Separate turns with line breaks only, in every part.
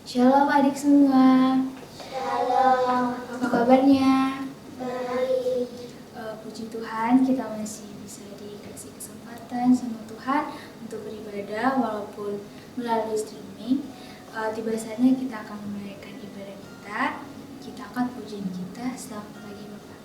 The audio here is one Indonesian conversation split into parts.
Shalom adik semua.
Shalom.
Apa kabarnya?
Baik.
Puji Tuhan kita masih bisa dikasih kesempatan sama Tuhan untuk beribadah walaupun melalui streaming. Tiba saatnya kita akan menunaikan ibadah kita. Kita akan pujian kita. Selamat pagi Bapak.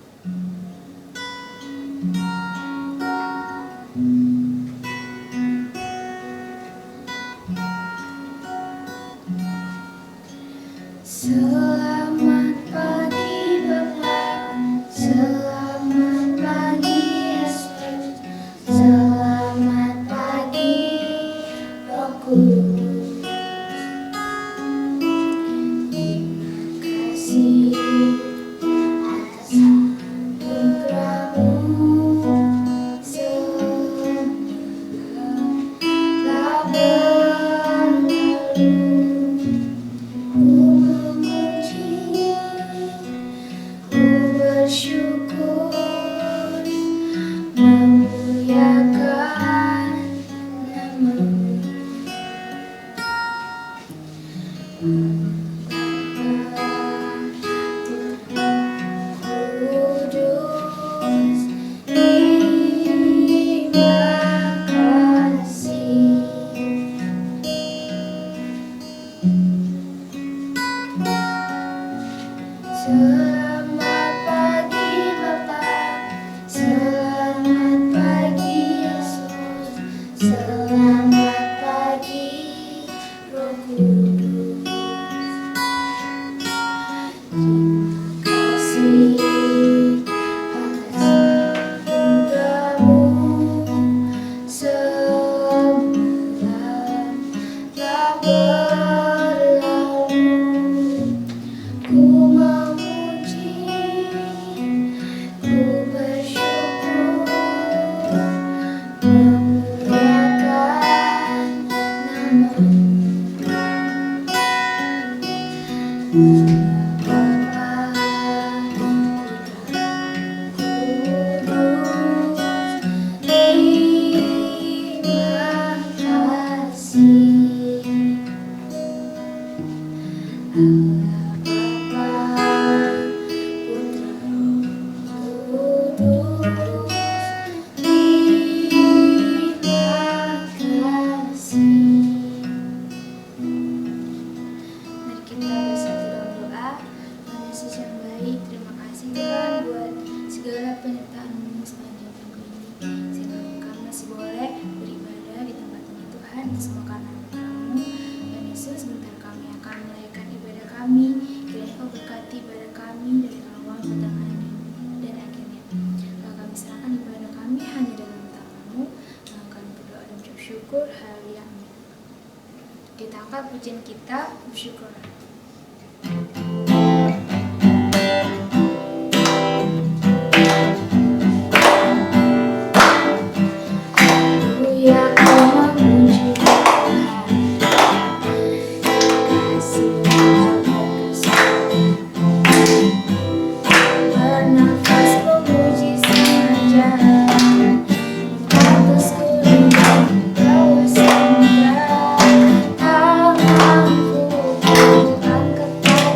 Selamat pagi Bapak, selamat pagi Yesus, selamat pagi Roh Kudus. Terima kasih atas anugerah-Mu, telah berlalu. Bersyukur, memuliakan nama-Mu. Kudus, terima kasih. Selamat pagi Bapak, selamat pagi Yesus, selamat pagi Roh Kudus. Terima kasih atas anugerah-Mu, semua telah berlalu. Ku memuji, ku bersyukur, memuliakan nama-Mu. Bapa Kudus, terima kasih. Allah Bapa, Putra Roh Kudus, terima kasih. Mari kita bersatu dalam doa. Tuhan Yesus yang baik, terima kasih Tuhan buat segala penyertaan-Mu sepanjang minggu ini. Sehingga kami masih boleh beribadah di tempat ini Tuhan. Semua karena anugerah-Mu. Tuhan Yesus, sebentar kami akan menaikkan ibadah kami. Kiranya Kau berkati ibadah kami dari awal, pertengahan, dan akhirnya. Kalau kami serahkan ibadah kami hanya dalam tangan-Mu. Kami berdoa dan ucap syukur. Haleluya. Amin. Kita angkat pujian kita, bersyukur. Haleluya, kau memuji Tuhan. Bernafas memuji saja, atas kuasa samudra, tanganku angkat pada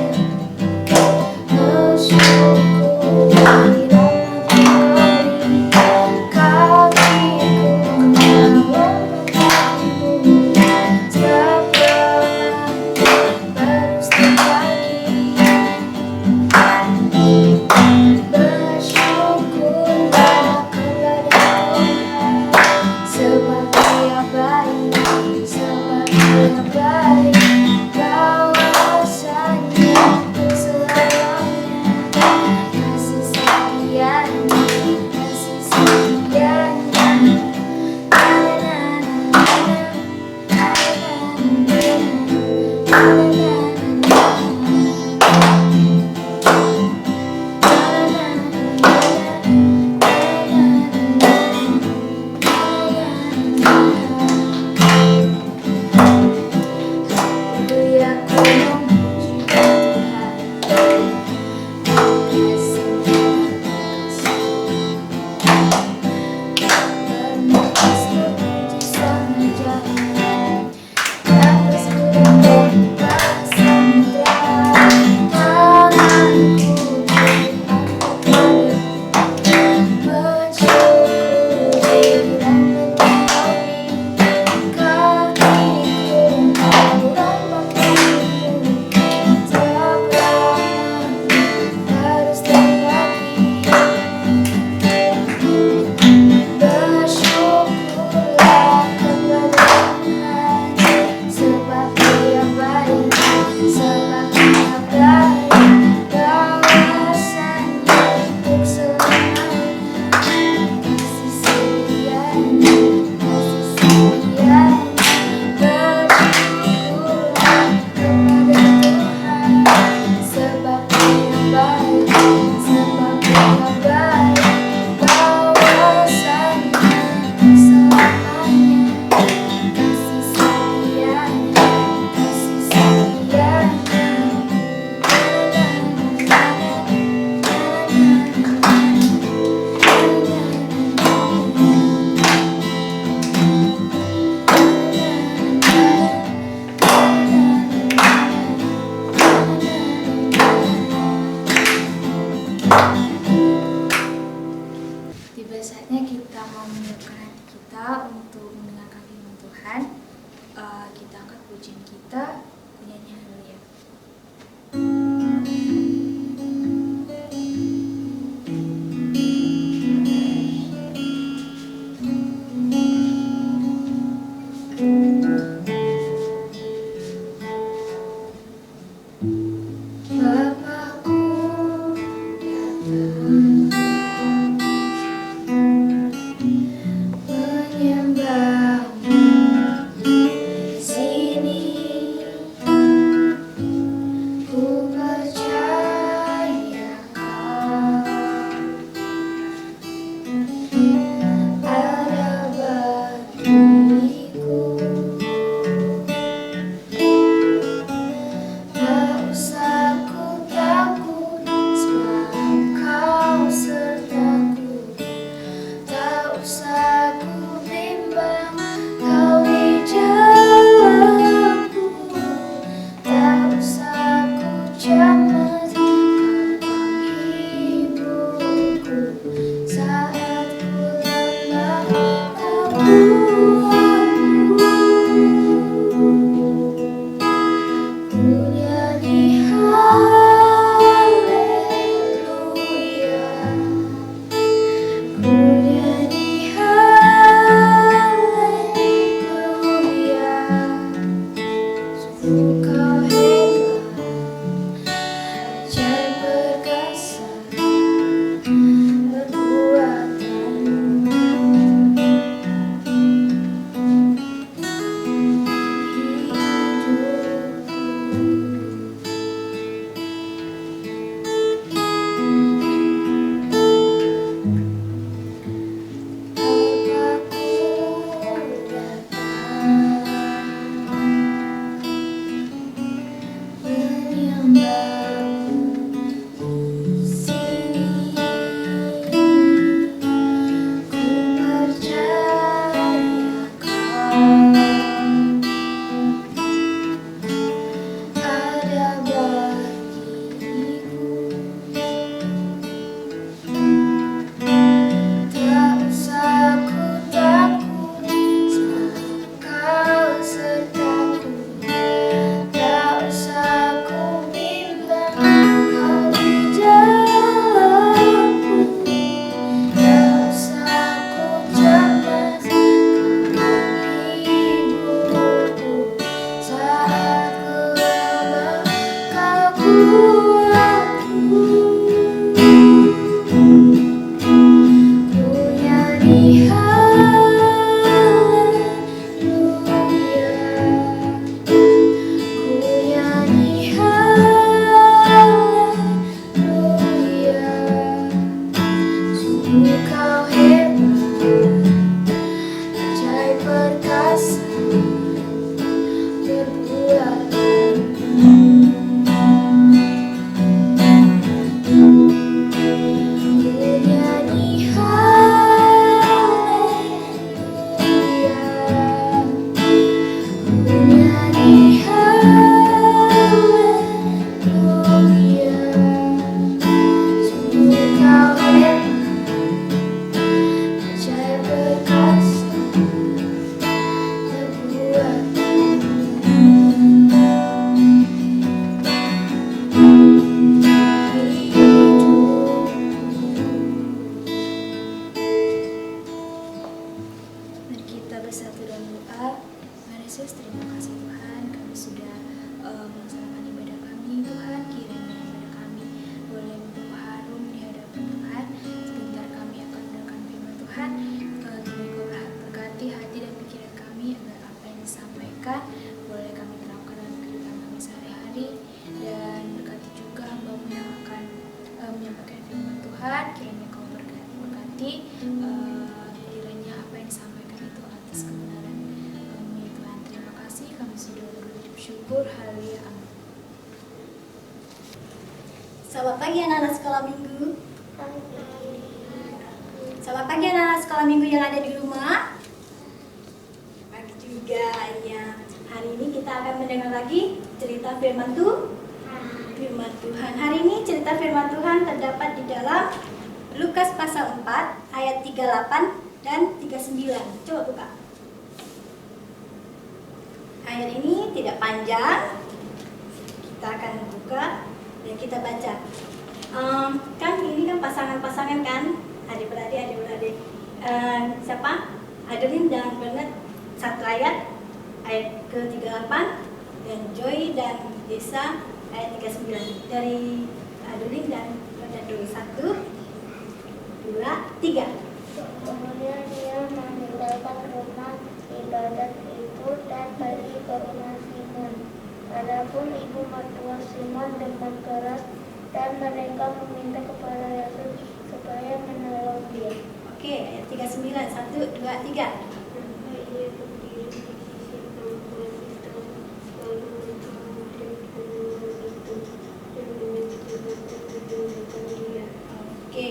bersyukur di rahmat Kau kakiku melompat-Mu, sebab baru setiap pagi. Bersyukur kepada Tuhan, sebab Dia baik, sebab Dia baik. Kawasannya untuk selamanya, kasih setianya, kasih setianya. Atas kuasa pujian kita, penyanyi Halia. Bapakku menyembahmu di sini, ku percaya kau ada bagiku. Tak usah ku takut, sebab kau sertaku. Tak usah ku bimbang, kau di dalamku. Tak usah ku cemas, kau menghiburku. Saat ku lemah, kau kuatku. Ku nyanyi haleluya, ku nyanyi haleluya. Sungguh kau hebat, ajaib perkasa perbuatanmu. Tak usah ku takut, sebab kau sertaku. Tak usah ku bimbang, kau di dalamku. Tak usah ku cemas, kau menghiburku. Saat ku lemah, kau kuatku. Ku nyanyi haleluya, ku nyanyi haleluya. Sungguh kau hebat, ajaib perkasa perbuatanmu. Ku nyanyi haleluya, ku nyanyi haleluya. Sungguh kau hebat, ajaib perkasa Mari kita bersatu dalam doa. Tuhan Yesus, terima kasih Tuhan, kami sudah melaksanakan ibadah kami. Tuhan, kiranya ibadah kami boleh membawa harum di hadapan Tuhan. Sebentar kami akan mendengarkan firman Tuhan. Kami kau berkati hati dan pikiran kami, agar apa yang disampaikan boleh kami terapkan dalam kehidupan kami sehari-hari. Dan berkati juga hamba-Mu yang akan menyampaikan firman Tuhan. Kiranya kau berkati, kiranya apa yang disampaikan itu atas kebenaran kami. Tuhan, terima kasih, kami sudah berucap syukur. Haleluya, amin.
Selamat pagi anak-anak sekolah minggu. Selamat pagi anak-anak sekolah minggu yang ada di rumah. Pagi juga ya. Hari ini kita akan mendengar lagi cerita firman Tuhan. Hari ini cerita firman Tuhan terdapat di dalam Lukas pasal 4 ayat 38 dan 39. Coba buka. Ayat ini tidak panjang. Kita akan buka dan kita baca. Kan ini kan pasangan-pasangan kan, adik-beradik. Siapa? Adeline dan Bernard satu ayat ke-38 dan Joy dan Desa ayat 39. Dari Adeline dan Bernard dulu. 1, 2, 3.
Kemudian dia meninggalkan rumah ibadat itu dan pergi ke rumah Simon. Adapun ibu mertua Simon demam keras dan mereka meminta kepada Yesus supaya menolong dia.
Oke, ayat 39. 1, 2, 3. Oke,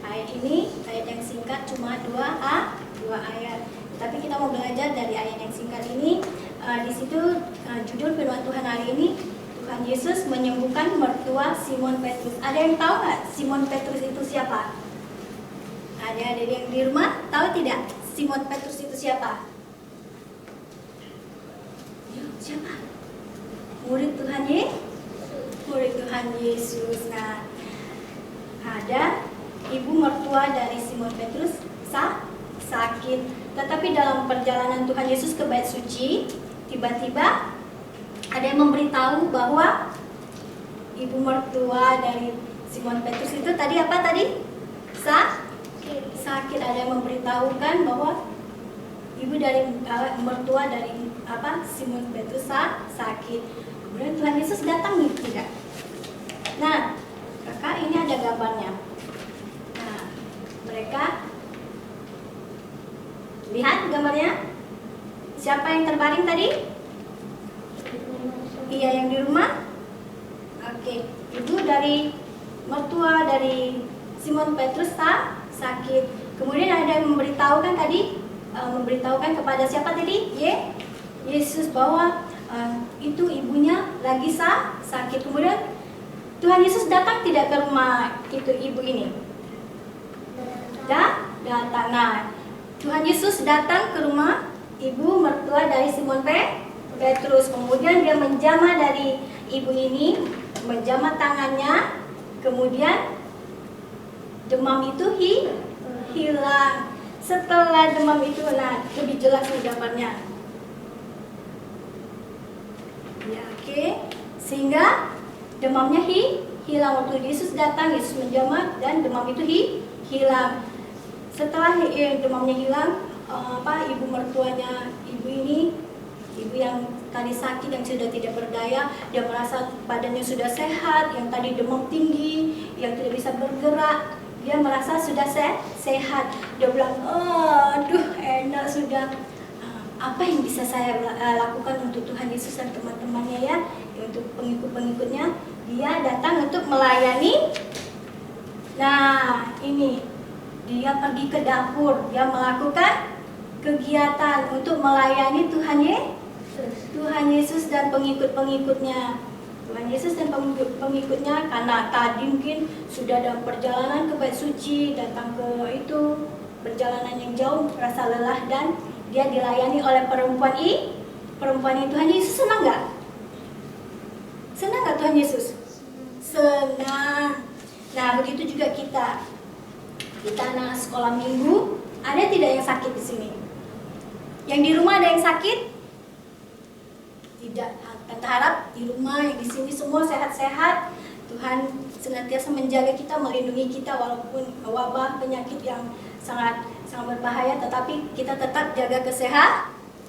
ayat ini ayat yang singkat cuma 2 ayat. Tapi kita mau belajar dari ayat yang singkat ini. Di situ judul firman Tuhan hari ini, Tuhan Yesus menyembuhkan mertua Simon Petrus. Ada yang tahu nggak Simon Petrus itu siapa? Ada yang di rumah tahu tidak Simon Petrus itu siapa? Siapa? Murid Tuhan Yesus. Nah, ada ibu mertua dari Simon Petrus sakit. Tetapi dalam perjalanan Tuhan Yesus ke Bait Suci, tiba-tiba ada yang memberitahu bahwa ibu mertua dari Simon Petrus itu tadi apa tadi? Sakit. Ada yang memberitahukan bahwa ibu dari mertua dari Simon Petrus sakit. Kemudian Tuhan Yesus datang nih, tidak? Nah, kakak ini ada gambarnya. Nah, mereka lihat gambarnya. Siapa yang terbaring tadi? Iya, yang di rumah. Oke, ibu dari mertua dari Simon Petrus sakit. Kemudian ada yang memberitahukan tadi, memberitahukan kepada siapa tadi? Yesus bahwa itu ibunya lagi sakit. Kemudian Tuhan Yesus datang tidak ke rumah itu ibu ini? Datang. Nah, Tuhan Yesus datang ke rumah ibu mertua dari Simon Petrus. Kemudian dia menjamah dari ibu ini, menjamah tangannya. Kemudian demam itu hilang. Setelah demam itu, nah lebih jelas nih gambarnya. Ya, oke. Sehingga demamnya hilang. Waktu Yesus datang, Yesus menjamah dan demam itu hilang. Setelah demamnya hilang, ibu mertuanya ibu ini, ibu yang tadi sakit, yang sudah tidak berdaya, dia merasa badannya sudah sehat, yang tadi demam tinggi, yang tidak bisa bergerak, dia merasa sudah sehat. Dia bilang, aduh enak sudah. Apa yang bisa saya lakukan untuk Tuhan Yesus dan teman-temannya ya, untuk pengikut-pengikutnya? Dia datang untuk melayani. Nah, ini dia pergi ke dapur, dia melakukan kegiatan untuk melayani Tuhan Yesus dan pengikut-pengikutnya. Tuhan Yesus dan pengikutnya, karena tadi mungkin sudah dalam perjalanan ke Bait Suci, datang ke itu perjalanan yang jauh, merasa lelah, dan dia dilayani oleh perempuan ini. Tuhan Yesus senang nggak? Senang nggak Tuhan Yesus? Senang. Nah, begitu juga kita anak sekolah minggu, ada tidak yang sakit di sini? Yang di rumah ada yang sakit? Tidak. Tante harap di rumah, yang di sini semua sehat-sehat. Tuhan senantiasa menjaga kita, melindungi kita walaupun wabah penyakit yang sangat berbahaya, tetapi kita tetap jaga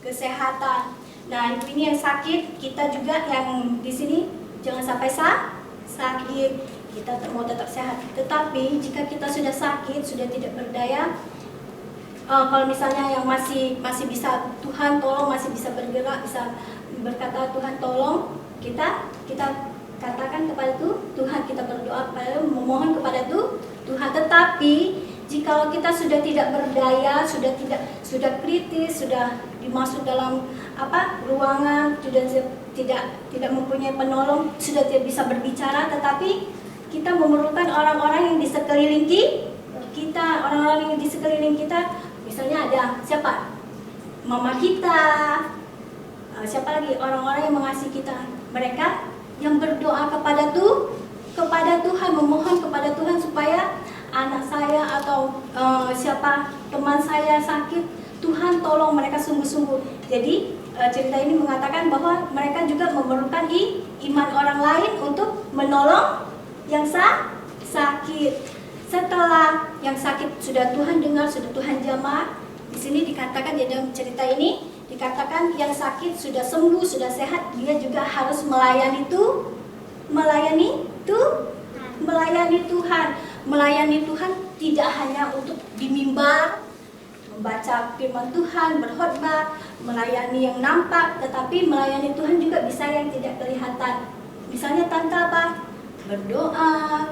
kesehatan. Nah, ibu ini yang sakit, kita juga yang di sini jangan sampai sakit. Kita mau tetap sehat. Tetapi jika kita sudah sakit, sudah tidak berdaya, kalau misalnya yang masih bisa Tuhan tolong, masih bisa bergerak, bisa berkata Tuhan tolong, kita katakan kepada Tuhan, kita berdoa kepada, memohon kepada Tuhan. Tetapi jika kita sudah tidak berdaya, sudah kritis, sudah dimasuk dalam ruangan, sudah tidak mempunyai penolong, sudah tidak bisa berbicara, tetapi kita memerlukan orang-orang yang di sekeliling kita, orang-orang yang di sekeliling kita. Misalnya ada siapa? Mama kita, siapa lagi? Orang-orang yang mengasihi kita. Mereka yang berdoa kepada Tuhan, memohon kepada Tuhan supaya anak saya atau siapa teman saya sakit, Tuhan tolong mereka sungguh-sungguh. Jadi cerita ini mengatakan bahwa mereka juga memerlukan iman orang lain untuk menolong yang sakit. Setelah yang sakit sudah Tuhan dengar, sudah Tuhan jamah, di sini dikatakan di dalam cerita ini dikatakan yang sakit sudah sembuh, sudah sehat, dia juga harus melayani Tuhan. Melayani Tuhan tidak hanya untuk di mimbar, membaca firman Tuhan, berkhotbah, melayani yang nampak, tetapi melayani Tuhan juga bisa yang tidak kelihatan. Misalnya tanpa apa? Berdoa,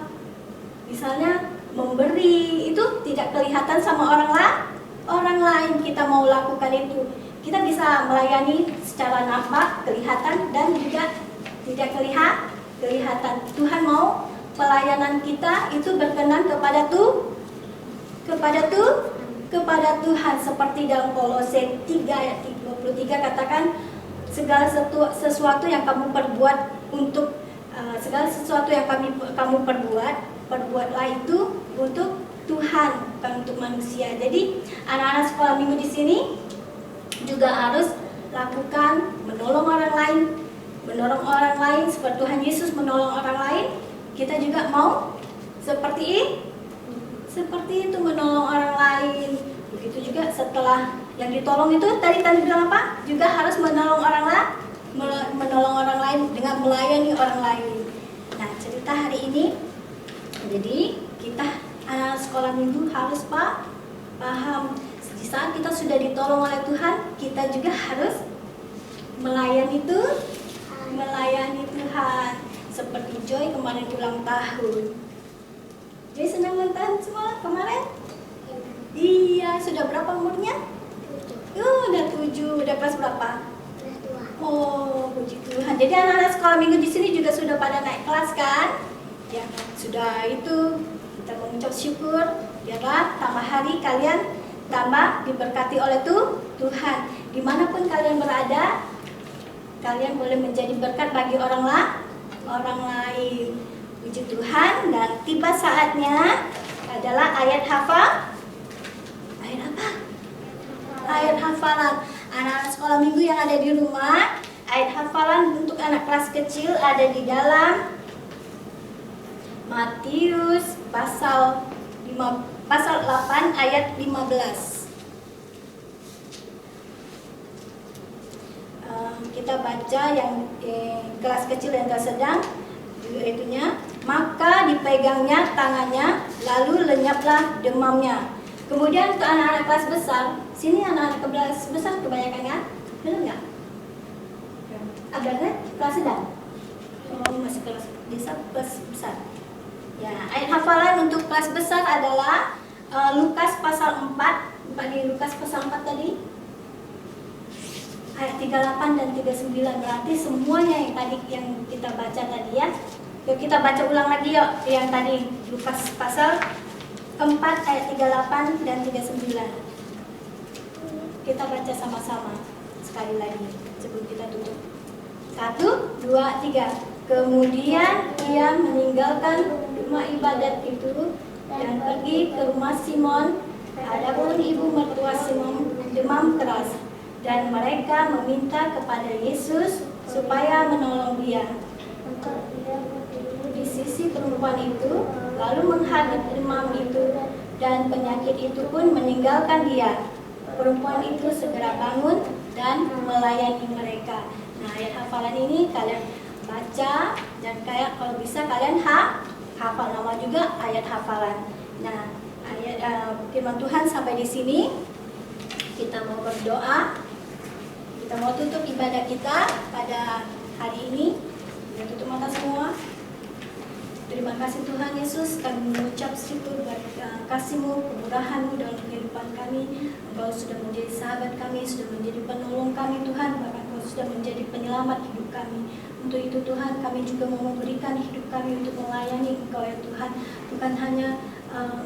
misalnya memberi, itu tidak kelihatan sama orang lain. Kita mau lakukan itu, kita bisa melayani secara nampak, kelihatan, dan juga tidak kelihatan. Tuhan mau pelayanan kita itu berkenan kepada Tuhan, seperti dalam Kolose 3 ayat 23 katakan, segala sesuatu yang kamu perbuat untuk kamu perbuatlah itu untuk Tuhan, bukan untuk manusia. Jadi anak-anak sekolah minggu di sini juga harus lakukan menolong orang lain seperti Tuhan Yesus menolong orang lain. Kita juga mau seperti itu, menolong orang lain. Begitu juga setelah yang ditolong itu tadi bilang apa? Juga harus menolong orang lain dengan melayani orang lain. Nah, cerita hari ini, jadi kita anak sekolah minggu harus paham di saat kita sudah ditolong oleh Tuhan, kita juga harus melayani Tuhan. Seperti Joy kemarin ulang tahun. Joy senang ulang tahun semua kemarin? Iya, sudah berapa umurnya? Udah 7, udah kelas berapa? Oh, puji Tuhan. Jadi anak-anak sekolah minggu di sini juga sudah pada naik kelas kan? Ya, sudah itu kita mengucap syukur. Biarlah tambah hari kalian tambah diberkati oleh Tuhan. Dimanapun kalian berada, kalian boleh menjadi berkat bagi orang lain. Puji Tuhan. Dan tiba saatnya adalah ayat hafal. Ayat apa? Ayat hafalan. Anak-anak sekolah minggu yang ada di rumah, ayat hafalan untuk anak kelas kecil ada di dalam Matius pasal 8 ayat 15. Kita baca yang kelas kecil dan kelas sedang, itunya, maka dipegangnya tangannya, lalu lenyaplah demamnya. Kemudian untuk anak-anak kelas besar, sini anak-anak kelas besar kebanyakan kan? Benar nggak? Agaknya kelas sedang? Oh, masih kelas besar. Ya, ayat hafalan untuk kelas besar adalah Lukas pasal 4. Di Lukas pasal 4 tadi ayat 38 dan 39. Berarti semuanya yang tadi yang kita baca tadi ya. Yuk kita baca ulang lagi yuk yang tadi Lukas pasal 4 ayat 38 dan 39. Kita baca sama-sama sekali lagi sebelum kita tutup. 1, 2, 3. Kemudian ia meninggalkan rumah ibadat itu dan pergi ke rumah Simon. Adapun ibu mertua Simon demam keras, dan mereka meminta kepada Yesus supaya menolong dia.
Maka ia berdiri
Di sisi perempuan itu, lalu menghadap demam itu, dan penyakit itu pun meninggalkan dia. Perempuan itu segera bangun dan melayani mereka. Nah, ayat hafalan ini kalian baca, dan kayak kalau bisa kalian hafal nama juga ayat hafalan. Nah, ayat firman Tuhan sampai di sini. Kita mau berdoa. Kita mau tutup ibadah kita pada hari ini. Kita tutup mata semua. Terima kasih Tuhan Yesus, kami mengucap syukur buat kasih-Mu, kemurahan-Mu dalam kehidupan kami. Engkau sudah menjadi sahabat kami, sudah menjadi penolong kami Tuhan, bahkan Engkau sudah menjadi penyelamat hidup kami. Untuk itu Tuhan, kami juga mau memberikan hidup kami untuk melayani Engkau ya Tuhan. Bukan hanya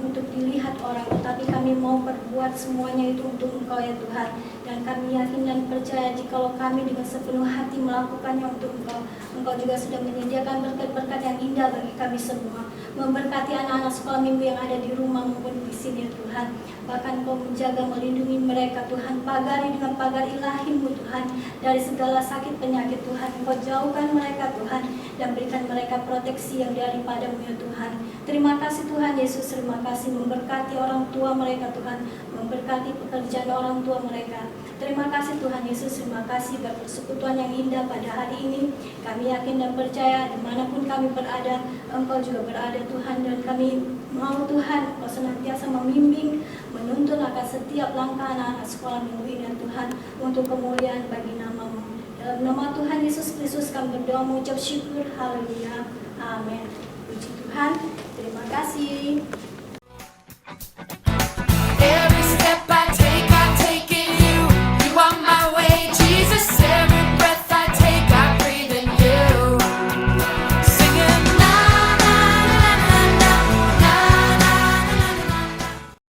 untuk dilihat orang, tetapi kami mau berbuat semuanya itu untuk Engkau ya Tuhan. Dan kami yakin dan percaya jikalau kami dengan sepenuh hati melakukannya untuk Engkau, Engkau juga sudah menyediakan berkat-berkat yang indah bagi kami semua. Memberkati anak-anak sekolah minggu yang ada di rumah maupun di sini ya Tuhan. Bahkan Engkau menjaga, melindungi mereka Tuhan. Pagari dengan pagar ilahi-Mu Tuhan, dari segala sakit penyakit Tuhan. Engkau jauhkan mereka Tuhan, dan berikan mereka proteksi yang daripada-Mu ya Tuhan. Terima kasih Tuhan Yesus, terima kasih memberkati orang tua mereka Tuhan, memberkati pekerjaan orang tua mereka. Terima kasih Tuhan Yesus, terima kasih berpersekutuan yang indah pada hari ini. Kami yakin dan percaya dimanapun kami berada, Engkau juga berada Tuhan. Dan kami mau Tuhan, Engkau senantiasa membimbing, menuntun akan setiap langkah anak-anak sekolah minggu ini ya Tuhan, untuk kemuliaan bagi nama-Mu. Dalam nama Tuhan Yesus Kristus kami berdoa mengucap syukur, haleluya, amin. Puji Tuhan, terima kasih.